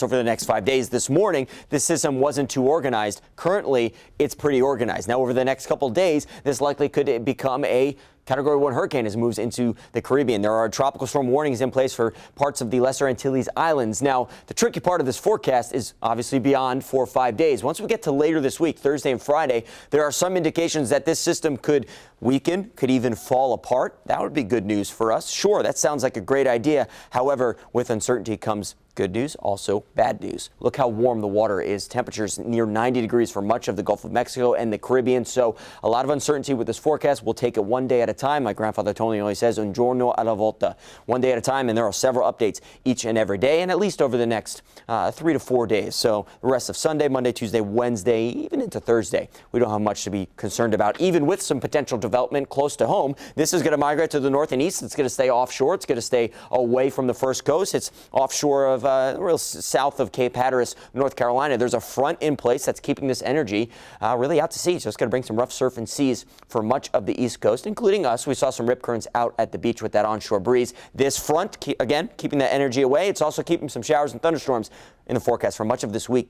over the next 5 days. This morning, this system wasn't too organized. Currently, it's pretty organized. Now, over the next couple days, this likely could become a Category 1 hurricane as it moves into the Caribbean. There are tropical storm warnings in place for parts of the Lesser Antilles Islands. Now, the tricky part of this forecast is obviously beyond 4 or 5 days. Once we get to later this week, Thursday and Friday, there are some indications that this system could weaken, could even fall apart. That would be good news for us. Sure, that sounds like a great idea. However, with uncertainty comes good news, also bad news. Look how warm the water is. Temperatures near 90 degrees for much of the Gulf of Mexico and the Caribbean. So a lot of uncertainty with this forecast. We'll take it one day at a time. My grandfather Tony always says, un giorno alla volta, one day at a time. And there are several updates each and every day, and at least over the next 3 to 4 days. So the rest of Sunday, Monday, Tuesday, Wednesday, even into Thursday, we don't have much to be concerned about. Even with some potential development close to home, this is going to migrate to the north and east. It's going to stay offshore. It's going to stay away from the first coast. It's offshore of real south of Cape Hatteras, North Carolina. There's a front in place that's keeping this energy really out to sea. So it's going to bring some rough surf and seas for much of the east coast, including us. We saw some rip currents out at the beach with that onshore breeze. This front, again, keeping that energy away. It's also keeping some showers and thunderstorms in the forecast for much of this week.